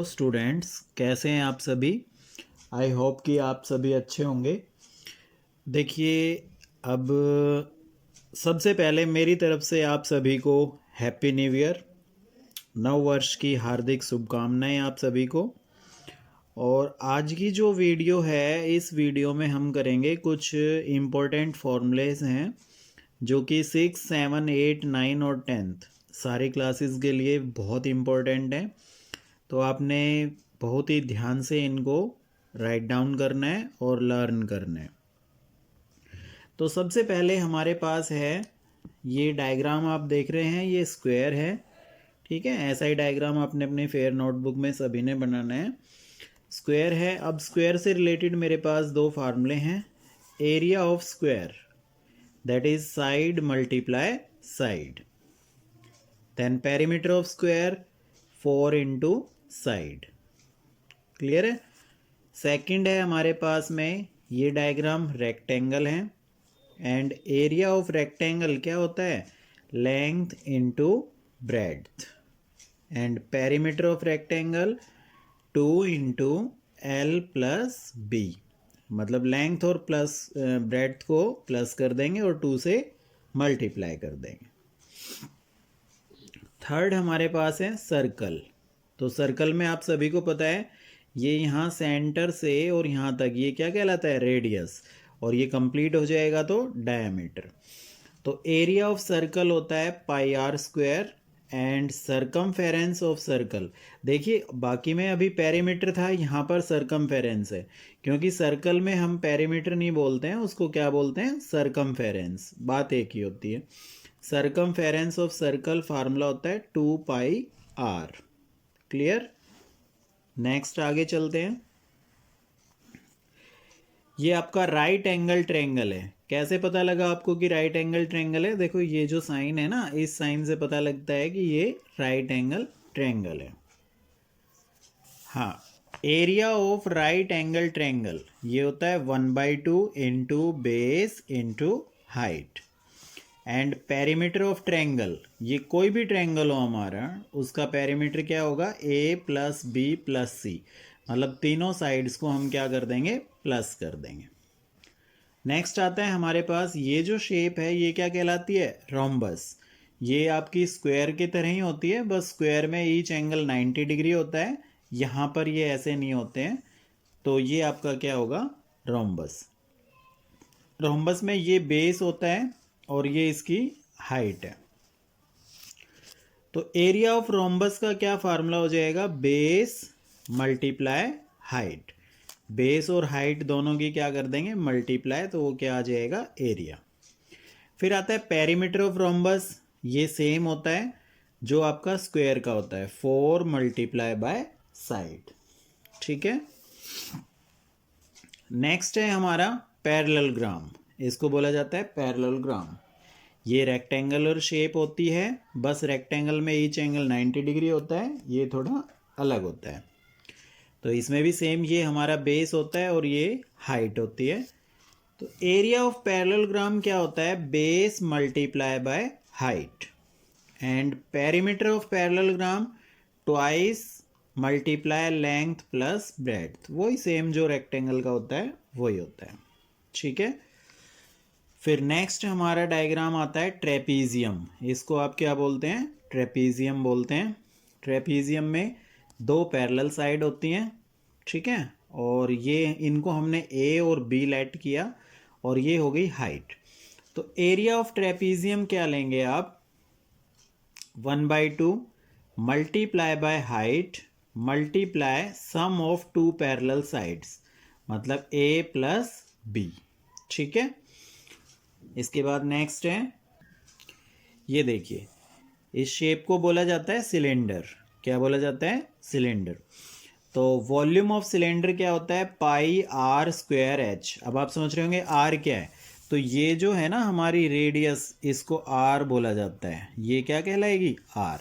Students, कैसे हैं आप सभी। आई होप कि आप सभी अच्छे होंगे। देखिए, अब सबसे पहले मेरी तरफ से आप सभी को हैप्पी न्यू ईयर, नव वर्ष की हार्दिक शुभकामनाएं आप सभी को। और आज की जो वीडियो है, इस वीडियो में हम करेंगे कुछ इम्पोर्टेंट फॉर्मूलेज हैं जो कि 6, 7, 8, 9 और 10th सारी क्लासेस के लिए बहुत इम्पोर्टेंट हैं। तो आपने बहुत ही ध्यान से इनको राइट डाउन करना है और लर्न करना है। तो सबसे पहले हमारे पास है ये डायग्राम, आप देख रहे हैं ये स्क्वायर है, ठीक है। ऐसा ही डायग्राम आपने अपने फेयर नोटबुक में सभी ने बनाना है। स्क्वायर है। अब स्क्वायर से रिलेटेड मेरे पास दो फार्मूले हैं। Area of square, that is side multiply side. Then perimeter of square 4 into side. Clear है। सेकंड है हमारे पास में ये डायग्राम रेक्टेंगल है, एंड एरिया ऑफ रेक्टेंगल क्या होता है, length into breadth, and perimeter of rectangle 2 into L plus B. मतलब लेंथ और प्लस ब्रेड्थ को प्लस कर देंगे और 2 से मल्टीप्लाई कर देंगे। थर्ड हमारे पास है सर्कल। तो सर्कल में आप सभी को पता है ये यहाँ सेंटर से और यहाँ तक ये क्या कहलाता है, रेडियस, और ये कंप्लीट हो जाएगा तो डायमीटर। तो एरिया ऑफ सर्कल होता है pi r square, and circumference of circle, देखिए बाकी में अभी पेरीमीटर था, यहाँ पर सरकमफेरेंस है, क्योंकि सर्कल में हम पेरीमीटर नहीं बोलते हैं, उसको क्या बोलते हैं, सरकमफेरेंस। बात एक ही होती है। सरकमफेरेंस ऑफ सर्कल फार्मूला होता है 2 पाई आर। क्लियर। नेक्स्ट आगे चलते हैं। ये आपका राइट एंगल ट्रायंगल है। कैसे पता लगा आपको कि राइट एंगल ट्रायंगल है, देखो ये जो साइन है ना, इस साइन से पता लगता है कि ये राइट एंगल ट्रायंगल है। हाँ, area of right angle triangle ये होता है 1/2 into base into height, and perimeter of triangle, ये कोई भी ट्रायंगल हो हमारा, उसका पेरीमीटर क्या होगा, ए प्लस बी प्लस सी, मतलब तीनों साइड्स को हम क्या कर देंगे, प्लस कर देंगे। नेक्स्ट आता है हमारे पास ये जो शेप है, ये क्या कहलाती है, रोम्बस। ये आपकी स्क्वायर की तरह ही होती है, बस स्क्वायर में ईच एंगल 90 डिग्री होता है, यहाँ पर ये ऐसे नहीं होते हैं। तो ये आपका क्या होगा, रोम्बस। रोम्बस में ये बेस होता है और ये इसकी हाइट है। तो एरिया ऑफ रोम्बस का क्या फार्मूला हो जाएगा, बेस मल्टीप्लाई हाइट। बेस और हाइट दोनों की क्या कर देंगे, मल्टीप्लाई, तो वो क्या आ जाएगा, एरिया। फिर आता है पेरीमीटर ऑफ रोम्बस, ये सेम होता है जो आपका स्क्वायर का होता है, 4 मल्टीप्लाई बाय साइड। ठीक है। नेक्स्ट है हमारा पैरेललोग्राम, इसको बोला जाता है पैरेललोग्राम। ये रेक्टेंगुलर शेप होती है, बस रेक्टेंगल में ईच एंगल 90 डिग्री होता है, ये थोड़ा अलग होता है। तो इसमें भी सेम, ये हमारा बेस होता है और ये हाइट होती है। तो एरिया ऑफ पैरेललोग्राम क्या होता है, base multiply by height, and perimeter of parallelogram twice multiply length plus breadth, वही सेम जो रेक्टेंगल का होता है वही होता है। ठीक है। फिर नेक्स्ट हमारा डायग्राम आता है ट्रेपीजियम, इसको आप क्या बोलते हैं, ट्रेपीजियम बोलते हैं। ट्रेपीजियम में 2 पैरेलल साइड होती हैं, ठीक है, और ये इनको हमने ए और बी लेट किया, और ये हो गई हाइट। तो एरिया ऑफ ट्रेपीजियम क्या लेंगे आप, 1/2 multiply by height multiply sum of 2 parallel sides, मतलब ए प्लस बी। ठीक है। इसके बाद नेक्स्ट है, ये देखिए, इस शेप को बोला जाता है सिलेंडर। क्या बोला जाता है, सिलेंडर। तो वॉल्यूम ऑफ सिलेंडर क्या होता है, पाई आर स्क्वायर एच। अब आप समझ रहे होंगे आर क्या है, तो ये जो है ना हमारी रेडियस, इसको आर बोला जाता है, ये क्या कहलाएगी, आर।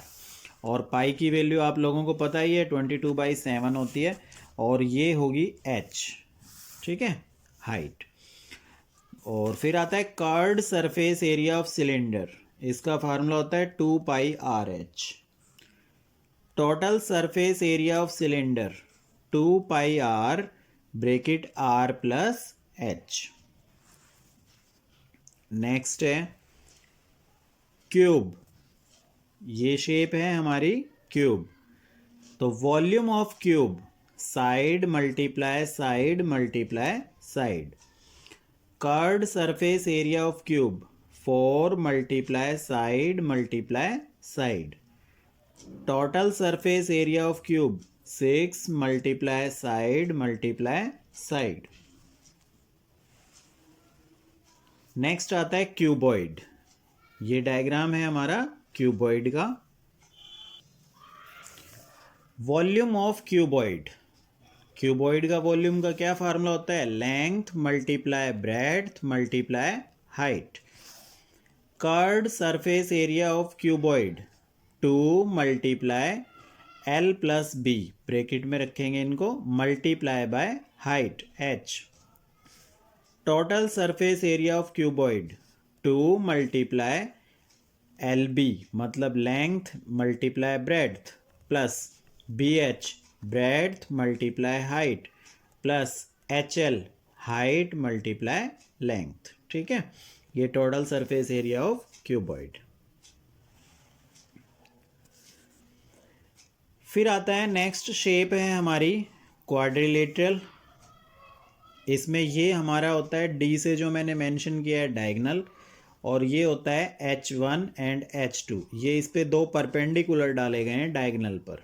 और पाई की वैल्यू आप लोगों को पता ही है 22/7 होती है, और ये होगी एच। ठीक है, हाइट। और फिर आता है curved surface area of cylinder, इसका फार्मूला होता है 2 pi r h. Total surface area of cylinder 2πr bracket r plus h। Next है क्यूब, ये शेप है हमारी क्यूब, तो volume of cube side multiply side multiply side. Curved surface area of cube 4 multiply side multiply side. Total surface area of cube 6 multiply side multiply side. Next आता है cuboid, ये diagram है हमारा cuboid का। Volume of cuboid, cuboid का volume का क्या formula होता है, length multiply breadth multiply height. Curved surface area of cuboid 2 multiply L plus B, bracket में रखेंगे इनको, multiply by height h। Total surface area of cuboid 2 multiply L B मतलब length multiply breadth plus B H breadth multiply height plus H L height multiply length. ठीक है, ये total surface area of cuboid. फिर आता है next shape है हमारी quadrilateral. इसमें ये हमारा होता है डी से जो मैंने मेंशन किया है डायगोनल, और ये होता है H1 एंड H2, ये इस पे दो परपेंडिकुलर डाले गए हैं डायगोनल पर।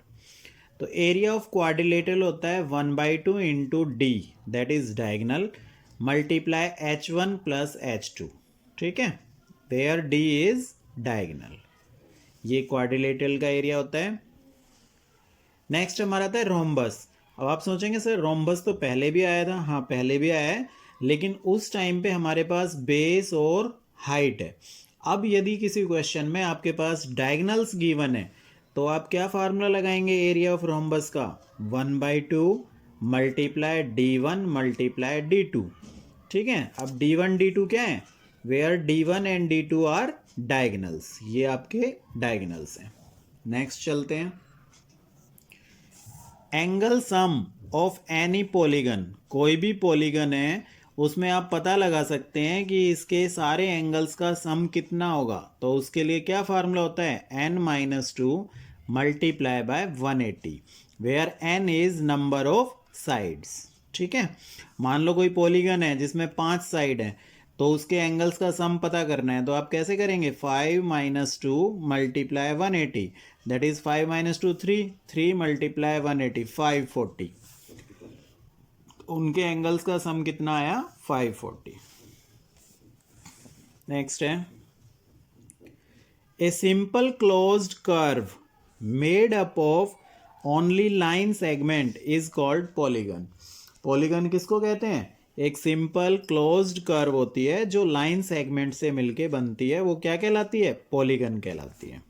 तो एरिया ऑफ क्वाड्रिलेटरल होता है 1/2 into D that is diagonal multiply H1 plus H2। ठीक है, वेयर डी इज डायगोनल, ये क्वाड्रिलेटरल का एरिया होता है। नेक्स्ट हमारा आता है रोम्बस। अब आप सोचेंगे सर रोम्बस तो पहले भी आया था, हाँ पहले भी आया है, लेकिन उस टाइम पे हमारे पास बेस और हाइट है। अब यदि किसी क्वेश्चन में आपके पास डायगोनल्स गिवन है तो आप क्या फार्मूला लगाएंगे एरिया ऑफ रोम्बस का, 1/2 मल्टीप्लाई d1 मल्टीप्लाई d2। ठीक है, अब d1 d2 क्या है, where d1 and d2 are diagonals, ये आपके डायगोनल्स हैं। नेक्स्ट चलते हैं, angle sum of any polygon, कोई भी पॉलीगन है उसमें आप पता लगा सकते हैं कि इसके सारे एंगल्स का सम कितना होगा। तो उसके लिए क्या फार्मूला होता है, n-2 multiply by 180 where n is number of sides. ठीक है, मान लो कोई पॉलीगन है जिसमें 5 साइड है, तो उसके एंगल्स का सम पता करना है, तो आप कैसे करेंगे, 5 - 2 मल्टीप्लाई 180 दैट इज 5 - 2 3 मल्टीप्लाई 180 540। उनके एंगल्स का सम कितना आया, 540। नेक्स्ट है a simple closed curve made up of only line segment is called polygon. Polygon किसको कहते हैं, एक सिंपल क्लोज्ड कर्व होती है जो लाइन सेगमेंट से मिलके बनती है, वो क्या कहलाती है, पॉलीगन कहलाती है।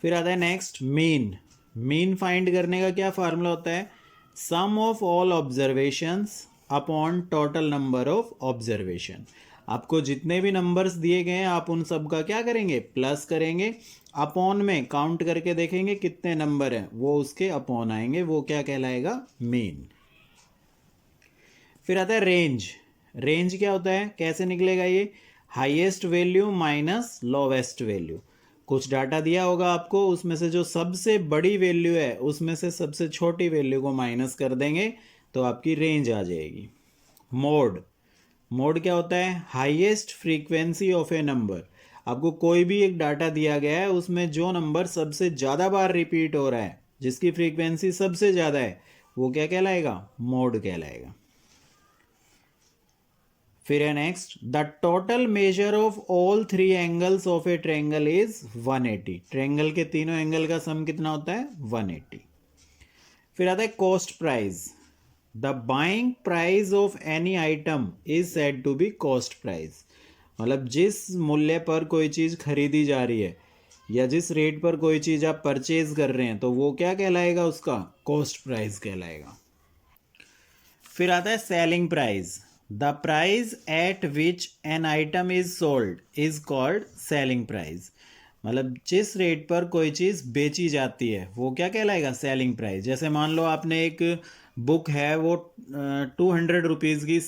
फिर आता है नेक्स्ट मीन। मीन फाइंड करने का क्या फार्मूला होता है, sum of all observations upon total number of observation. आपको जितने भी नंबर्स दिए गए हैं आप उन सब का क्या करेंगे, प्लस करेंगे, अपॉन में काउंट करके देखेंगे कितने नंबर हैं, वो उसके अपॉन आएंगे, वो क्या कहलाएगा, मीन। फिर आता है रेंज। रेंज क्या होता है, कैसे निकलेगा ये, highest value minus lowest value. कुछ डाटा दिया होगा आपको, उसमें से जो सबसे बड़ी वैल्यू है उसमें से सबसे छोटी वैल्यू को माइनस कर देंगे तो आपकी रेंज आ जाएगी। मोड, मोड क्या होता है, highest frequency of A number. आपको कोई भी एक डाटा दिया गया है, उसमें जो नंबर सबसे ज़्यादा बार रिपीट हो रहा है, जिसकी फ्रीक्वेंसी सबसे ज़्यादा है, वो क्या कहलाएगा, मोड कहलाएगा। फिर है next, the total measure of all 3 angles of A triangle is 180। Triangle के तीनों एंगल का सम कितना होता है, 180। फिर आता है cost price. The buying price of any item is said to be cost price. मतलब जिस मूल्य पर कोई चीज़ खरीदी जा रही है या जिस रेट पर कोई चीज़ आप परचेज कर रहे हैं, तो वो क्या कहलाएगा, उसका कॉस्ट प्राइस कहलाएगा। फिर आता है selling price. The price at which an item is sold is called selling price. मतलब जिस रेट पर कोई चीज़ बेची जाती है वो क्या कहलाएगा, सेलिंग प्राइस। जैसे मान लो आपने एक बुक है वो 200 रुपीज़ की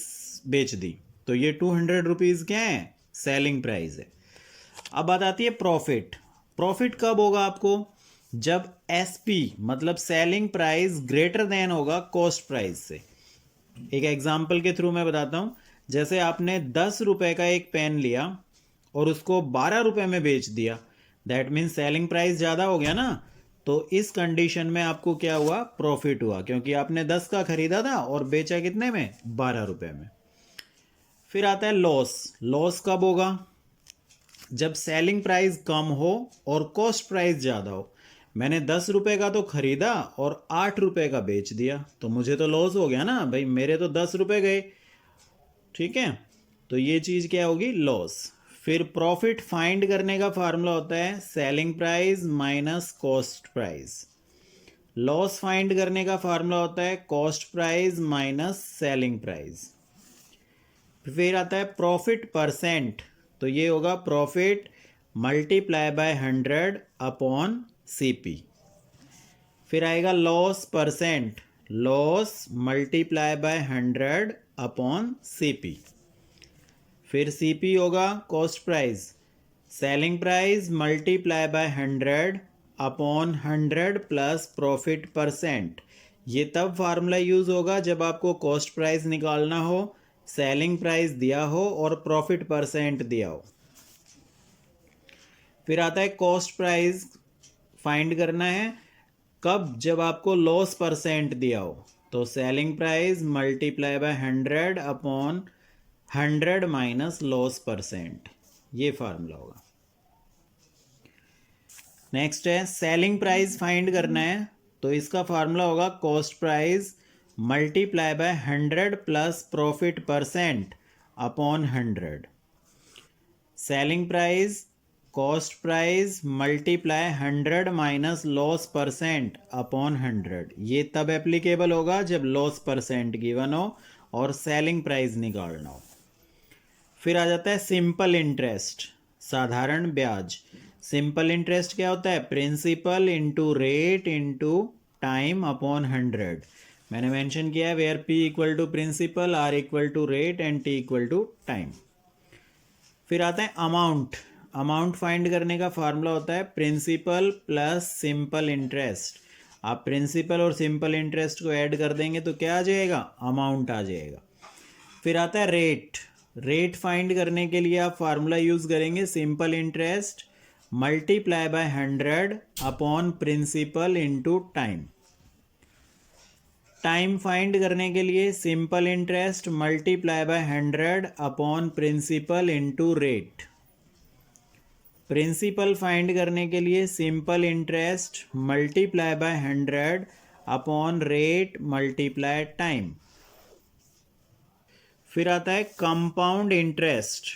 बेच दी, तो ये 200 रुपीज़ क्या है, सेलिंग प्राइस है। अब बात आती है प्रॉफिट। प्रॉफिट कब होगा आपको, जब एसपी मतलब सेलिंग प्राइस ग्रेटर देन होगा कॉस्ट प्राइस से। एक एग्जांपल के थ्रू मैं बताता हूँ। जैसे आपने 10 रुपए का एक पेन लिया और उसको 12 रुपए में बेच दिया, दैट मीन्स सेलिंग प्राइस ज़्यादा हो गया ना। तो इस कंडीशन में आपको क्या हुआ, प्रॉफिट हुआ, क्योंकि आपने 10 का खरीदा था और बेचा कितने में, 12 रुपए में। फिर आता है लॉस। लॉस कब होगा, जब सेलिंग प्राइस कम हो और कॉस्ट प्राइस ज़्यादा हो। मैंने 10 रुपए का तो खरीदा और 8 रुपए का बेच दिया, तो मुझे तो लॉस हो गया ना भाई, मेरे तो 10 रुपए गए। ठीक है, तो ये चीज़ क्या होगी, लॉस। फिर प्रॉफिट फाइंड करने का फार्मूला होता है selling price minus cost price. Loss find करने का फार्मूला होता है cost price minus selling price. फिर आता है प्रॉफिट परसेंट, तो ये होगा profit multiply by 100 upon CP. फिर आएगा loss percent, loss multiply by 100 upon CP. फिर सीपी होगा cost price, selling price multiply by 100 upon 100 plus profit percent. ये तब फार्मूला यूज़ होगा जब आपको कॉस्ट प्राइस निकालना हो, सेलिंग प्राइस दिया हो और प्रॉफिट परसेंट दिया हो। फिर आता है कॉस्ट प्राइस फाइंड करना है कब, जब आपको लॉस परसेंट दिया हो, तो selling price multiply by 100 upon 100 minus loss percent, ये फार्मूला होगा। नेक्स्ट है सेलिंग प्राइस फाइंड करना है, तो इसका फार्मूला होगा cost price multiply by 100 plus profit percent upon 100। Selling price cost price multiply 100 minus loss percent upon 100। ये तब एप्लीकेबल होगा जब लॉस परसेंट गिवन हो और सेलिंग प्राइस निकालना हो। फिर आ जाता है सिंपल इंटरेस्ट, साधारण ब्याज। सिंपल इंटरेस्ट क्या होता है, principal into rate into time upon 100। मैंने मेंशन किया है where P equal to principal, R equal to rate and T equal to time. फिर आता है अमाउंट। अमाउंट फाइंड करने का फार्मूला होता है प्रिंसिपल प्लस सिंपल इंटरेस्ट। आप प्रिंसिपल और सिंपल इंटरेस्ट को ऐड कर देंगे तो क्या आ जाएगा, अमाउंट आ जाएगा। फिर आता है रेट। रेट फाइंड करने के लिए आप फार्मूला यूज़ करेंगे simple interest multiply by 100 upon principal into time. Time find करने के लिए simple interest multiply by 100 upon principal into rate. Principal find करने के लिए simple interest multiply by 100 upon rate multiply time. फिर आता है कंपाउंड इंटरेस्ट।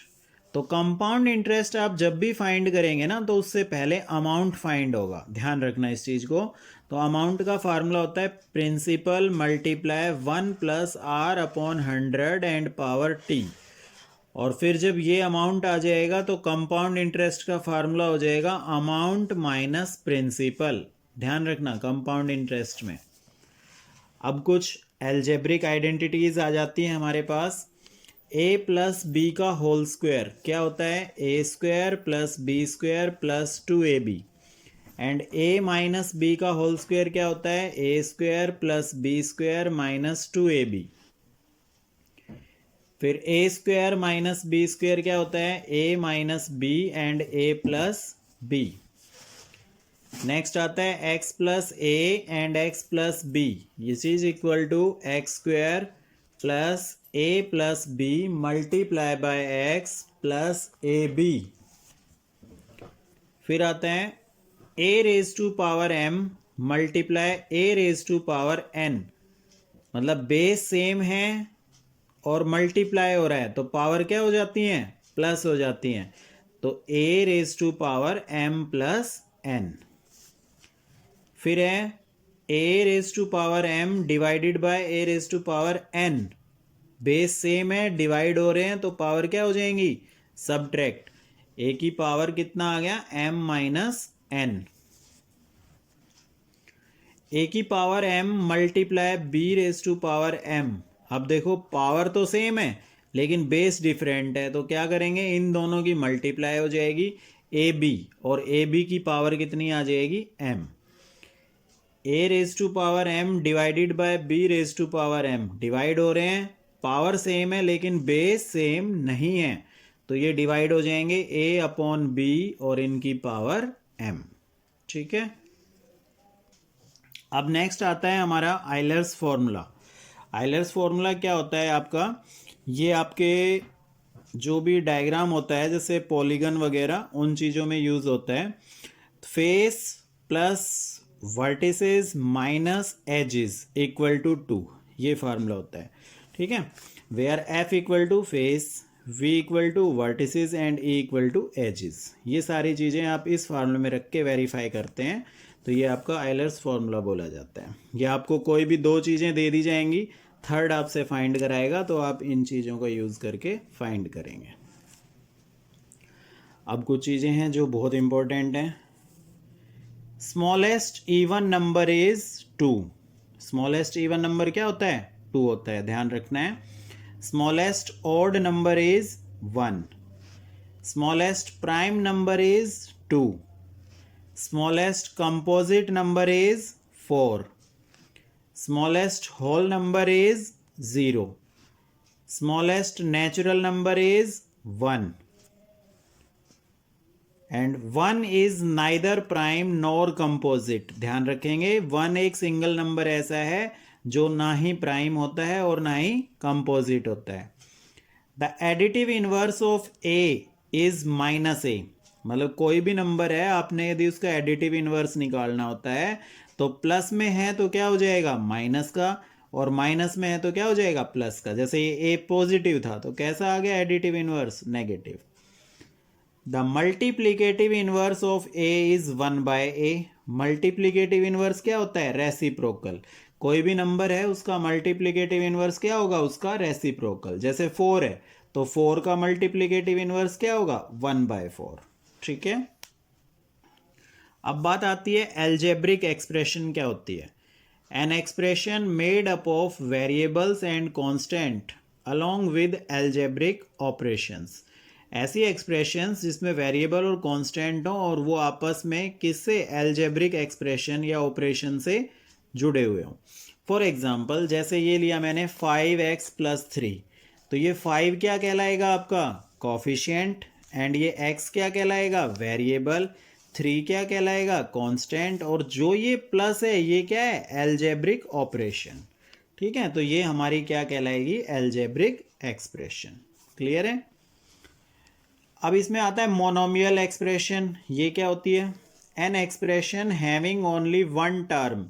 तो कंपाउंड इंटरेस्ट आप जब भी फाइंड करेंगे ना तो उससे पहले अमाउंट फाइंड होगा, ध्यान रखना इस चीज़ को। तो अमाउंट का फार्मूला होता है principal multiply 1 plus R upon 100 and power T. और फिर जब ये अमाउंट आ जाएगा तो कंपाउंड इंटरेस्ट का फार्मूला हो जाएगा अमाउंट माइनस प्रिंसिपल। ध्यान रखना कंपाउंड इंटरेस्ट में। अब कुछ एल्जेब्रिक आइडेंटिटीज आ जाती हैं हमारे पास। a प्लस बी का होल स्क्वायर क्या होता है, A square plus B square plus 2ab। And a minus B का होल स्क्वायर क्या होता है, A square plus B square minus 2ab। फिर A square minus B square क्या होता है, a minus B and a plus B. Next आता है x plus A and x plus B, this is equal to X square plus a plus B multiply by x plus A B. फिर आते हैं a raise to power m multiply a raise to power n, मतलब base same है और multiply हो रहा है तो पावर क्या हो जाती हैं, प्लस हो जाती हैं। तो a raise to power m plus n। फिर है a raise to power m divided by a raise to power n, base same है डिवाइड हो रहे हैं तो पावर क्या हो जाएंगी, सब्ट्रैक्ट। ए की पावर कितना आ गया, m माइनस एन। ए की power m multiply b raise to power m। अब देखो पावर तो सेम है लेकिन बेस डिफरेंट है, तो क्या करेंगे, इन दोनों की मल्टीप्लाई हो जाएगी ए बी, और ए बी की पावर कितनी आ जाएगी, m। A raise to power m divided by b raise to power m, divide हो रहे हैं, पावर सेम है लेकिन बेस सेम नहीं है, तो ये डिवाइड हो जाएंगे a अपॉन b और इनकी पावर m। ठीक है। अब नेक्स्ट आता है हमारा आइलर्स फॉर्मूला। आइलर्स फॉर्मूला क्या होता है आपका, ये आपके जो भी डायग्राम होता है जैसे पॉलीगन वगैरह उन चीज़ों में यूज़ होता है। Face plus vertices minus edges equal to 2, ये फार्मूला होता है। ठीक है, where F equal to face, V equal to vertices and E equal to edges, ये सारी चीज़ें आप इस फार्मूले में रख के वेरीफाई करते हैं, तो ये आपका आइलर्स फॉर्मूला बोला जाता है। ये आपको कोई भी दो चीज़ें दे दी जाएंगी, थर्ड आपसे फाइंड कराएगा, तो आप इन चीज़ों को यूज़ करके फाइंड करेंगे। अब कुछ चीज़ें हैं जो बहुत इंपॉर्टेंट हैं। Smallest even number is 2। Smallest even number क्या होता है, 2 होता है, ध्यान रखना है। Smallest odd number is 1। Smallest prime number is 2। smallest composite number is 4. smallest whole number is 0. smallest natural number is 1. and 1 is neither prime nor composite। ध्यान रखेंगे 1 एक सिंगल नंबर ऐसा है जो ना ही प्राइम होता है और ना ही कंपोजिट होता है। The additive inverse of a is minus a, मतलब कोई भी नंबर है, आपने यदि उसका एडिटिव इनवर्स निकालना होता है तो प्लस में है तो क्या हो जाएगा, माइनस का, और माइनस में है तो क्या हो जाएगा, प्लस का। जैसे ये ए पॉजिटिव था तो कैसा आ गया additive inverse, negative. The multiplicative inverse of A is 1 by A. Multiplicative inverse क्या होता है, रेसिप्रोकल। कोई भी नंबर है उसका मल्टीप्लीकेटिव इनवर्स क्या होगा, उसका रेसिप्रोकल। जैसे 4 है तो 4 का मल्टीप्लीकेटिव इनवर्स क्या होगा, 1 बाय 4। ठीक है। अब बात आती है एल्जेब्रिक एक्सप्रेशन क्या होती है। An expression made up of variables and constant along with algebraic operations. ऐसी एक्सप्रेशंस जिसमें वेरिएबल और कांस्टेंट हो और वो आपस में किससे, एल्जेब्रिक एक्सप्रेशन या ऑपरेशन से जुड़े हुए हों। फॉर एग्जांपल जैसे ये लिया मैंने 5x + 3, तो ये 5 क्या कहलाएगा आपका, कोफिशिएंट, एंड ये x क्या कहलाएगा, वेरिएबल, 3 क्या कहलाएगा, कांस्टेंट, और जो ये प्लस है ये क्या है, एल्जेब्रिक ऑपरेशन। ठीक है, तो ये हमारी क्या कहलाएगी, एल्जेब्रिक एक्सप्रेशन। क्लियर है। अब इसमें आता है मोनोमियल एक्सप्रेशन। ये क्या होती है, an expression having only one term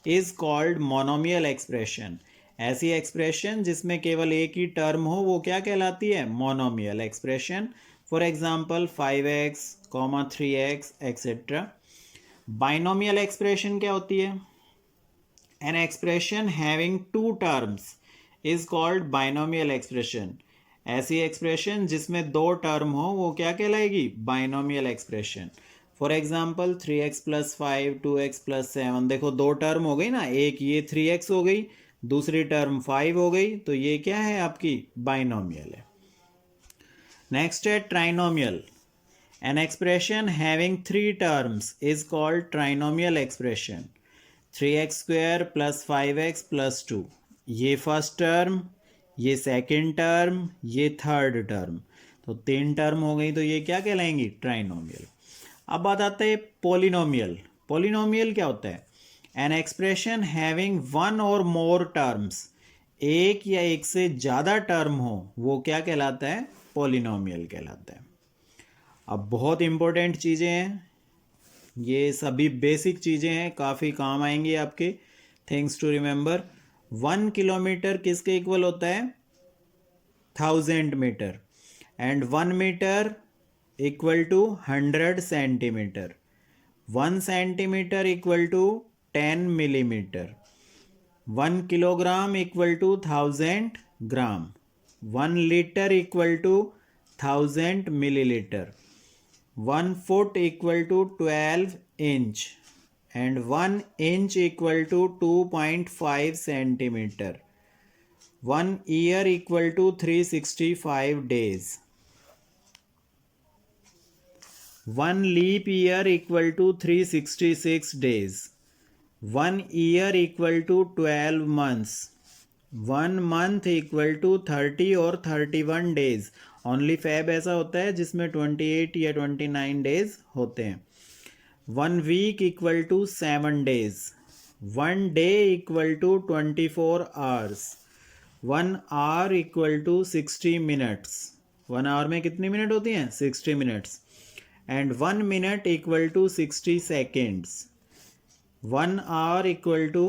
is called monomial expression. ऐसी एक्सप्रेशन जिसमें केवल एक ही टर्म हो वो क्या कहलाती है, monomial expression. For example 5x, 3x etcetera. Binomial expression क्या होती है, an expression having 2 terms is called binomial expression. ऐसी एक्सप्रेशन जिसमें 2 टर्म हो वो क्या कहलाएगी, binomial expression. For example 3x + 5, 2x + 7, देखो 2 टर्म हो गई ना, एक ये 3x हो गई, दूसरी टर्म 5 हो गई, तो ये क्या है आपकी, बाइनोमियल है। नेक्स्ट है trinomial. An expression having 3 terms is called trinomial expression. 3x² + 5x + 2, ये फर्स्ट टर्म, ये सेकंड टर्म, ये थर्ड टर्म, तो 3 टर्म हो गई, तो ये क्या कहलाएंगी, ट्राइनोमियल। अब बात आता है पॉलिनोमियल। पॉलिनोमियल क्या होता है, एन एक्सप्रेशन हैविंग 1 और मोर टर्म्स, एक या एक से ज़्यादा टर्म हो वो क्या कहलाता है, पॉलिनोमियल कहलाता है। अब बहुत इंपॉर्टेंट चीज़ें हैं, ये सभी बेसिक चीज़ें हैं, काफ़ी काम आएंगी आपके, थिंग्स टू रिमेंबर। 1 किलोमीटर किसके इक्वल होता है, 1000 metre, and 1 metre equal to 100 centimetre. 1 centimetre equal to 10 millimetre. 1 kilogram equal to 1000 gram. 1 litre equal to 1000 millilitre. 1 foot equal to 12 inch and 1 inch equal to 2.5 centimeter. 1 year equal to 365 days. 1 leap year equal to 366 days. 1 year equal to 12 months. 1 month equal to 30 और 31 days. Only fab ऐसा होता है जिसमें 28 या 29 days होते हैं. 1 week equal to 7 days. 1 day equal to 24 hours. 1 hour equal to 60 minutes. 1 hour में कितनी मिनट होती हैं? 60 minutes. And 1 minute equal to 60 seconds. 1 hour equal to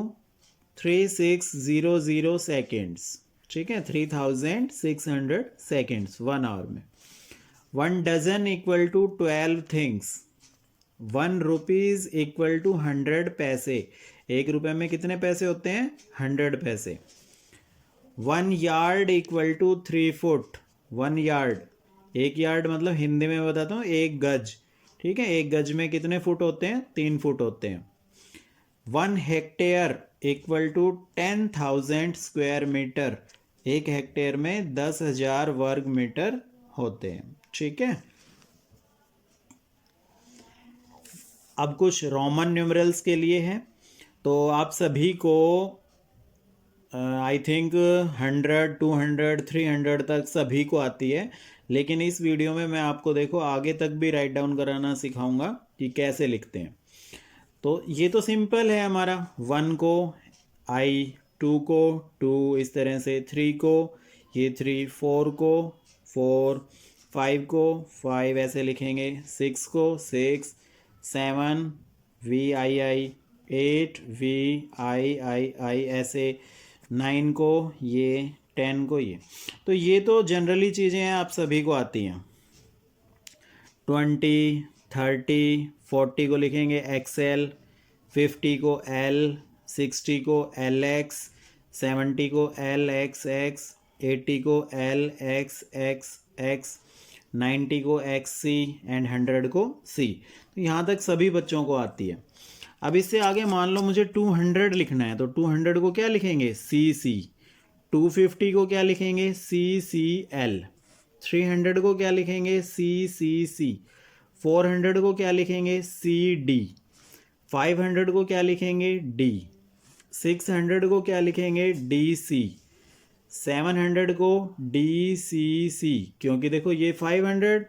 3600 seconds. ठीक है, 3600 seconds 1 hour में. 1 dozen equal to 12 things. 1 rupees equal to 100 पैसे. 1 रुपए में कितने पैसे होते हैं? 100 पैसे. 1 yard equal to 3 foot. 1 yard, 1 yard मतलब हिंदी में बताता हूँ 1 गज. ठीक है, 1 गज में कितने फुट होते हैं? 3 फुट होते हैं. 1 hectare equal to 10,000 square metre. 1 hectare में 10,000 वर्ग मीटर होते हैं. ठीक है, अब कुछ रोमन न्यूमरल्स के लिए है. तो आप सभी को आई थिंक 100, 200, 300 तक सभी को आती है, लेकिन इस वीडियो में मैं आपको देखो आगे तक भी राइट डाउन कराना सिखाऊंगा कि कैसे लिखते हैं. तो ये तो सिंपल है हमारा. 1 को आई, 2 को 2, इस तरह से 3 को ये 3, 4 को 4, 5 को 5 ऐसे लिखेंगे, 6 को 6, 7 VII, 8 VII ऐसे, 9 को ये, 10 को ये. तो ये तो जनरली चीज़ें हैं, आप सभी को आती हैं. 20, 30, 40 को लिखेंगे XL, 50 को L, 60 को LX, 70 को LXX, 80 को LXXX, 90 को XC एंड 100 को C. तो यहाँ तक सभी बच्चों को आती है. अब इससे आगे मान लो मुझे 200 लिखना है, तो 200 को क्या लिखेंगे? CC. 250 को क्या लिखेंगे? CCL. 300 को क्या लिखेंगे? CCC. 400 को क्या लिखेंगे? CD. 500 को क्या लिखेंगे? D. 600 को क्या लिखेंगे? DC. 700 को DCC, क्योंकि देखो ये 500,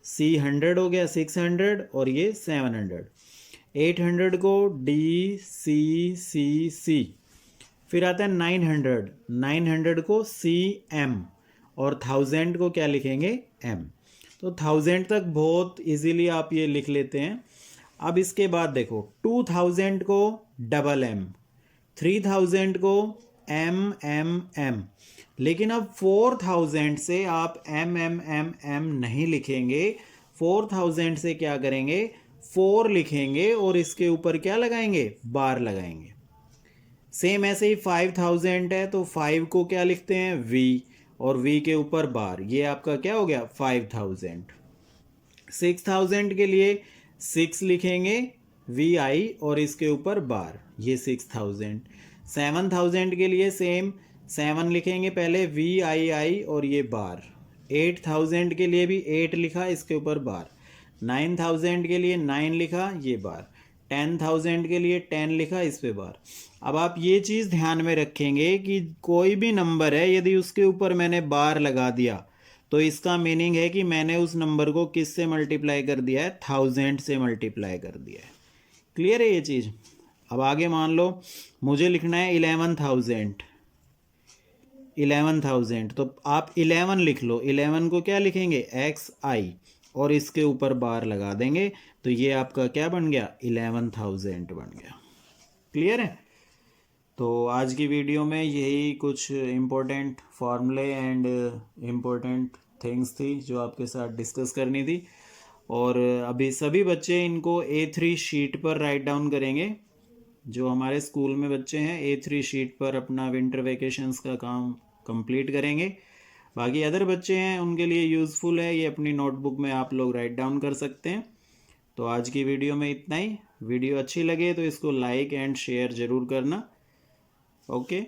C 100 हो गया, 600 और ये 700. 800 को DCCC. फिर आता है 900. 900 को CM और 1000 को क्या लिखेंगे? M. तो 1000 तक बहुत इजीली आप ये लिख लेते हैं. अब इसके बाद देखो 2000 को MM, 3000 को MM. लेकिन अब 4000 से आप MM नहीं लिखेंगे. 4000 से क्या करेंगे? 4 लिखेंगे और इसके ऊपर क्या लगाएंगे? बार लगाएंगे. सेम ऐसे ही 5000 है तो 5 को क्या लिखते हैं? V और V के ऊपर बार. ये आपका क्या हो गया? 5000. 6000 के लिए 6 लिखेंगे VI और इसके ऊपर बार, ये 6000. 7000 के लिए सेम 7 लिखेंगे पहले VII और ये बार. 8000 के लिए भी 8 लिखा, इसके ऊपर बार. 9000 के लिए 9 लिखा, ये बार. 10000 के लिए 10 लिखा, इस पे बार. अब आप ये चीज़ ध्यान में रखेंगे कि कोई भी नंबर है यदि उसके ऊपर मैंने बार लगा दिया तो इसका मीनिंग है कि मैंने उस नंबर को किस से मल्टीप्लाई कर दिया है? 1000 से मल्टीप्लाई कर दिया है. क्लियर है ये चीज़? अब आगे मान लो मुझे लिखना है 11,000. 11,000 तो आप 11 लिख लो. 11 को क्या लिखेंगे? XI और इसके ऊपर बार लगा देंगे, तो ये आपका क्या बन गया? 11,000 बन गया. क्लियर है? तो आज की वीडियो में यही कुछ इम्पोर्टेंट फार्मूले एंड इम्पोर्टेंट थिंग्स थी जो आपके साथ डिस्कस करनी थी. और अभी सभी बच्चे इनको A3 शीट पर राइट डाउन करेंगे. जो हमारे स्कूल में बच्चे हैं A3 शीट पर अपना विंटर वेकेशंस का काम कंप्लीट करेंगे. बाकी अदर बच्चे हैं उनके लिए यूज़फुल है, ये अपनी नोटबुक में आप लोग राइट डाउन कर सकते हैं। तो आज की वीडियो में इतना ही। वीडियो अच्छी लगे तो इसको लाइक एंड शेयर ज़रूर करना। ओके।